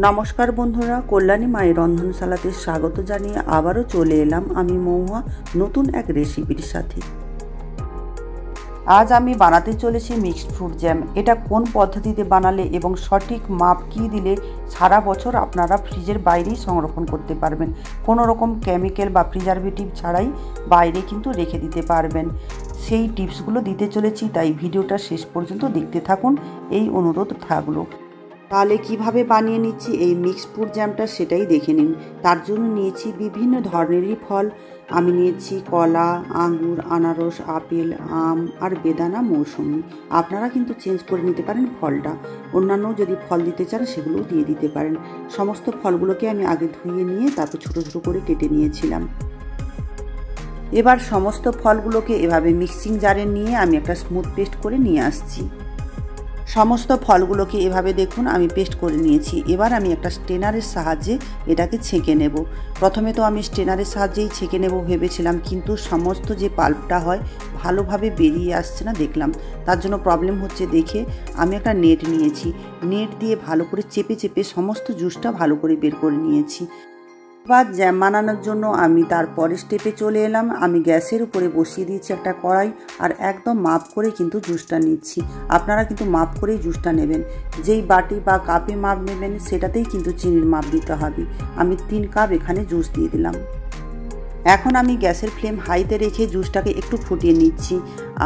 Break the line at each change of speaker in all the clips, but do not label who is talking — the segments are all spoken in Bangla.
নমস্কার বন্ধুরা, কল্যাণী মায়ের রন্ধনশালাতে স্বাগত জানিয়ে আবারও চলে এলাম আমি মহুয়া নতুন এক রেসিপির সাথে। আজ আমি বানাতে চলেছি মিক্সড ফ্রুট জ্যাম। এটা কোন পদ্ধতিতে বানালে এবং সঠিক মাপ কী দিলে সারা বছর আপনারা ফ্রিজের বাইরেই সংরক্ষণ করতে পারবেন, কোনো রকম কেমিক্যাল বা প্রিজারভেটিভ ছাড়াই বাইরে কিন্তু রেখে দিতে পারবেন, সেই টিপসগুলো দিতে চলেছি। তাই ভিডিওটা শেষ পর্যন্ত দেখতে থাকুন, এই অনুরোধ থাকলো। তাহলে কিভাবে বানিয়ে নিচ্ছি এই মিক্সড ফ্রুট জ্যামটা সেটাই দেখে নিন। তার জন্য নিয়েছি বিভিন্ন ধরনেরই ফল। আমি নিয়েছি কলা, আঙ্গুর, আনারস, আপেল, আম আর বেদানা, মৌসুমি। আপনারা কিন্তু চেঞ্জ করে নিতে পারেন ফলটা, অন্যান্য যদি ফল দিতে চান সেগুলোও দিয়ে দিতে পারেন। সমস্ত ফলগুলোকে আমি আগে ধুয়ে নিয়ে তারপর ছোটো ছোটো করে কেটে নিয়েছিলাম। এবার সমস্ত ফলগুলোকে এভাবে মিক্সিং জারে নিয়ে আমি একটা স্মুথ পেস্ট করে নিয়ে আসছি। সমস্ত ফলগুলোকে এভাবে দেখুন আমি পেস্ট করে নিয়েছি। এবার আমি একটা স্ট্রেনারের সাহায্যে এটাকে ছেঁকে নেব। প্রথমে তো আমি স্ট্রেনারের সাহায্যেই ছেঁকে নেব ভেবেছিলাম, কিন্তু সমস্ত যে পাল্পটা হয় ভালোভাবে বেরিয়ে আসছে না দেখলাম। তার জন্য প্রবলেম হচ্ছে দেখে আমি একটা নেট নিয়েছি, নেট দিয়ে ভালো করে চেপে চেপে সমস্ত জুসটা ভালো করে বের করে নিয়েছি। এবার জ্যাম বানানোর জন্য আমি তার পরের স্টেপে চলে এলাম। আমি গ্যাসের উপরে বসিয়ে দিয়েছি একটা কড়াই, আর একদম মাপ করে কিন্তু জুসটা নিচ্ছি। আপনারা কিন্তু মাপ করেই জুসটা নেবেন, যেই বাটি বা কাপে মাপ নেবেন সেটাতেই কিন্তু চিনির মাপ দিতে হবে। আমি 3 কাপ এখানে জুস দিয়ে দিলাম। এখন আমি গ্যাসের ফ্লেম হাইতে রেখে জুসটাকে একটু ফুটিয়ে নিচ্ছি,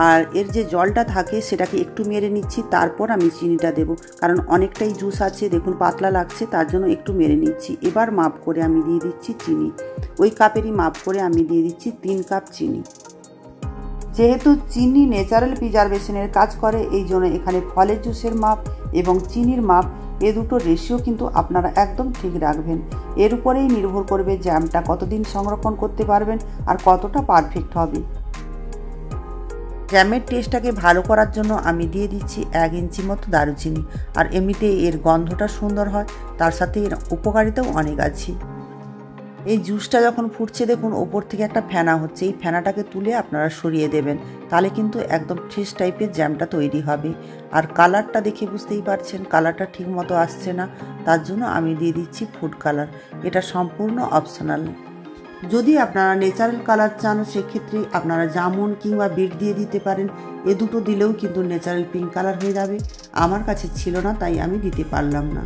আর এর যে জলটা থাকে সেটাকে একটু মেরে নিচ্ছি। তারপর আমি চিনিটা দেব, কারণ অনেকটাই জুস আছে, দেখুন পাতলা লাগছে, তার জন্য একটু মেরে নিচ্ছি। এবার মাপ করে আমি দিয়ে দিচ্ছি চিনি, ওই কাপেরই মাপ করে আমি দিয়ে দিচ্ছি 3 কাপ চিনি। যেহেতু চিনি ন্যাচারাল প্রিজারভেশনের কাজ করে, এই জন্য এখানে ফলের জুসের মাপ এবং চিনির মাপ এ দুটো রেশিও কিন্তু আপনারা একদম ঠিক রাখবেন। এর উপরেই নির্ভর করবে জ্যামটা কতদিন সংরক্ষণ করতে পারবেন আর কতটা পারফেক্ট হবে। জ্যামের টেস্টটাকে ভালো করার জন্য আমি দিয়ে দিচ্ছি 1 ইঞ্চি মতো দারুচিনি। আর এমনিতে এর গন্ধটা সুন্দর হয়, তার সাথে এর উপকারিতাও অনেক আছে। এই জুসটা যখন ফুটছে দেখুন ওপর থেকে একটা ফেনা হচ্ছে, এই ফেনাটাকে তুলে আপনারা সরিয়ে দেবেন, তাহলে কিন্তু একদম ফ্রেশ টাইপের জ্যামটা তৈরি হবে। আর কালারটা দেখে বুঝতেই পারছেন কালারটা ঠিক মতো আসছে না, তার জন্য আমি দিয়ে দিচ্ছি ফুড কালার। এটা সম্পূর্ণ অপশনাল। যদি আপনারা ন্যাচারাল কালার চান সেক্ষেত্রে আপনারা জামুন কিংবা বিট দিয়ে দিতে পারেন, এ দুটো দিলেও কিন্তু ন্যাচারাল পিঙ্ক কালার হয়ে যাবে। আমার কাছে ছিল না তাই আমি দিতে পারলাম না।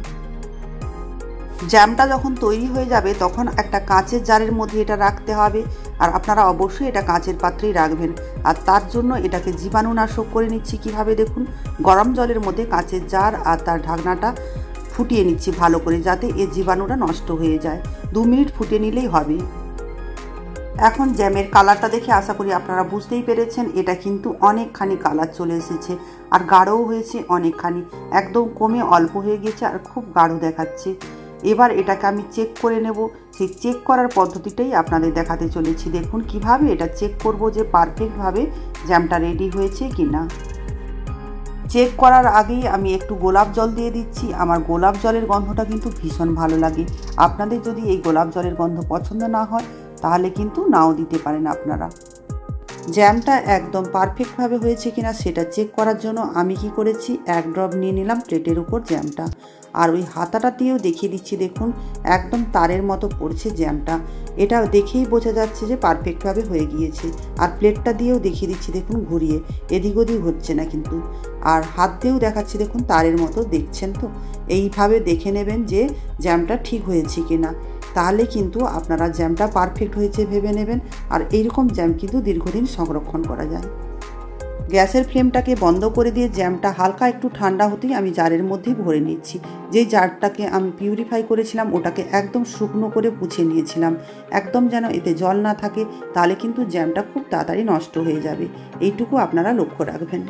জ্যামটা যখন তৈরি হয়ে যাবে তখন একটা কাঁচের জারের মধ্যে এটা রাখতে হবে, আর আপনারা অবশ্যই এটা কাঁচের পাত্রেই রাখবেন। আর তার জন্য এটাকে জীবাণুনাশক করে নিচ্ছি কিভাবে দেখুন, গরম জলের মধ্যে কাঁচের জার আর তার ঢাকনাটা ফুটিয়ে নিচ্ছি ভালো করে, যাতে এর জীবাণুটা নষ্ট হয়ে যায়। 2 মিনিট ফুটিয়ে নিলেই হবে। এখন জ্যামের কালারটা দেখে আশা করি আপনারা বুঝতেই পেরেছেন, এটা কিন্তু অনেকখানি কালার চলে এসেছে আর গাঢ়ও হয়েছে অনেকখানি, একদম কমে অল্প হয়ে গেছে আর খুব গাঢ় দেখাচ্ছে। এবার এটাকে আমি চেক করে নেব, সেই চেক করার পদ্ধতিটাই আপনাদের দেখাতে চলেছি। দেখুন কিভাবে এটা চেক করব যে পারফেক্টভাবে জ্যামটা রেডি হয়েছে কি না। চেক করার আগেই আমি একটু গোলাপ জল দিয়ে দিচ্ছি। আমার গোলাপ জলের গন্ধটা কিন্তু ভীষণ ভালো লাগে। আপনাদের যদি এই গোলাপ জলের গন্ধ পছন্দ না হয় তাহলে কিন্তু নাও দিতে পারেন আপনারা। জ্যামটা একদম পারফেক্টভাবে হয়েছে কিনা সেটা চেক করার জন্য আমি কি করেছি, 1 ড্রপ নিয়ে নিলাম প্লেটের উপর জ্যামটা, আর ওই হাতাটা দিয়েও দেখিয়ে দিচ্ছি দেখুন একদম তারের মতো পড়ছে জ্যামটা। এটা দেখেই বোঝা যাচ্ছে যে পারফেক্টভাবে হয়ে গিয়েছে। আর প্লেটটা দিয়েও দেখিয়ে দিচ্ছি দেখুন ঘুরিয়ে, এদিক ওদিক হচ্ছে না কিন্তু। আর হাত দিয়েও দেখাচ্ছি দেখুন তারের মতো, দেখছেন তো? এইভাবে দেখে নেবেন যে জ্যামটা ঠিক হয়েছে কিনা, তাহলে কিন্তু আপনারা জ্যামটা পারফেক্ট হয়েছে ভেবে নেবেন। আর এইরকম জ্যাম কিন্তু দীর্ঘদিন সংরক্ষণ করা যায়। গ্যাসের ফ্লেমটাকে বন্ধ করে দিয়ে জ্যামটা হালকা একটু ঠান্ডা হতেই আমি জারের মধ্যেই ভরে নিচ্ছি। যেই জারটাকে আমি পিউরিফাই করেছিলাম ওটাকে একদম শুকনো করে পুছে নিয়েছিলাম, একদম যেন এতে জল না থাকে, তাহলে কিন্তু জ্যামটা খুব তাড়াতাড়ি নষ্ট হয়ে যাবে। এইটুকু আপনারা লক্ষ্য রাখবেন।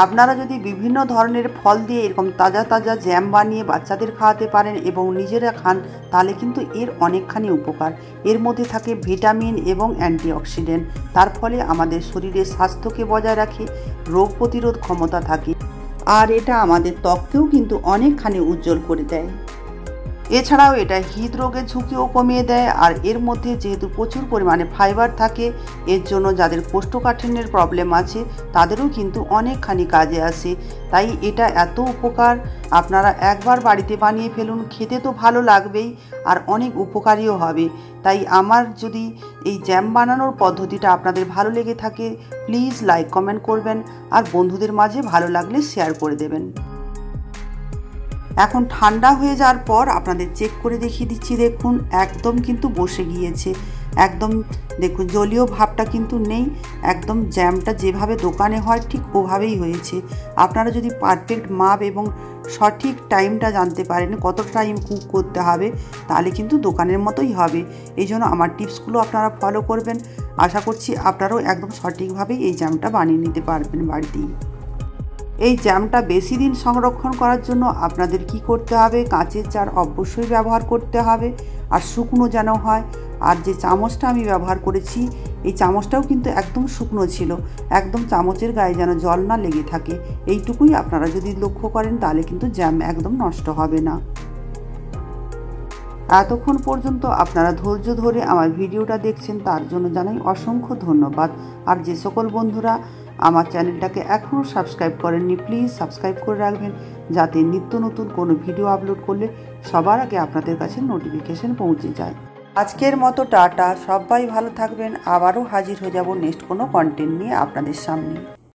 আপনারা যদি বিভিন্ন ধরনের ফল দিয়ে এরকম তাজা তাজা জ্যাম বানিয়ে বাচ্চাদের খাওয়াতে পারেন এবং নিজেরা খান, তাহলে কিন্তু এর অনেকখানি উপকার। এর মধ্যে থাকে ভিটামিন এবং অ্যান্টিঅক্সিডেন্ট, তার ফলে আমাদের শরীরের স্বাস্থ্যকে বজায় রাখে, রোগ প্রতিরোধ ক্ষমতা থাকে, আর এটা আমাদের ত্বককেও কিন্তু অনেকখানি উজ্জ্বল করে দেয়। এছাড়াও এটা হৃদরোগের ঝুঁকিও কমিয়ে দেয়। আর এর মধ্যে যেহেতু প্রচুর পরিমাণে ফাইবার থাকে, এর জন্য যাদের কোষ্ঠকাঠিন্যের প্রবলেম আছে তাদেরও কিন্তু অনেকখানি কাজে আসে। তাই এটা এত উপকার, আপনারা একবার বাড়িতে বানিয়ে ফেলুন, খেতে তো ভালো লাগবেই আর অনেক উপকারীও হবে। তাই আমার যদি এই জ্যাম বানানোর পদ্ধতিটা আপনাদের ভালো লেগে থাকে, প্লিজ লাইক কমেন্ট করবেন আর বন্ধুদের মাঝে ভালো লাগলে শেয়ার করে দেবেন। এখন ঠান্ডা হয়ে যাওয়ার পর আপনাদের চেক করে দেখিয়ে দিচ্ছি। দেখুন একদম কিন্তু বসে গিয়েছে, একদম দেখুন জলীয় ভাবটা কিন্তু নেই। একদম জ্যামটা যেভাবে দোকানে হয় ঠিক ওভাবেই হয়েছে। আপনারা যদি পারফেক্ট মাপ এবং সঠিক টাইমটা জানতে পারেন, কত টাইম কুক করতে হবে, তাহলে কিন্তু দোকানের মতোই হবে। এই জন্য আমার টিপসগুলো আপনারা ফলো করবেন। আশা করছি আপনারাও একদম সঠিকভাবেই এই জ্যামটা বানিয়ে নিতে পারবেন বাড়িতেই। এই জ্যামটা বেশি দিন সংরক্ষণ করার জন্য আপনাদের কি করতে হবে, কাঁচের জার অবশ্যই ব্যবহার করতে হবে আর শুকনো যেন হয়। আর যে চামচটা আমি ব্যবহার করেছি, এই চামচটাও কিন্তু একদম শুকনো ছিল, একদম চামচের গায়ে যেন জল না লেগে থাকে। এইটুকুই আপনারা যদি লক্ষ্য করেন তাহলে কিন্তু জ্যাম একদম নষ্ট হবে না। এতক্ষণ পর্যন্ত আপনারা ধৈর্য ধরে আমার ভিডিওটা দেখছেন, তার জন্য জানাই অসংখ্য ধন্যবাদ। আর যে সকল বন্ধুরা আমার চ্যানেলটাকে এখনও সাবস্ক্রাইব করেননি, প্লিজ সাবস্ক্রাইব করে রাখবেন, যাতে নিত্য নতুন কোনো ভিডিও আপলোড করলে সবার আগে আপনাদের কাছে নোটিফিকেশন পৌঁছে যায়। আজকের মতো টাটা, সবাই ভালো থাকবেন। আবারও হাজির হয়ে যাব নেক্সট কোনো কন্টেন্ট নিয়ে আপনাদের সামনে।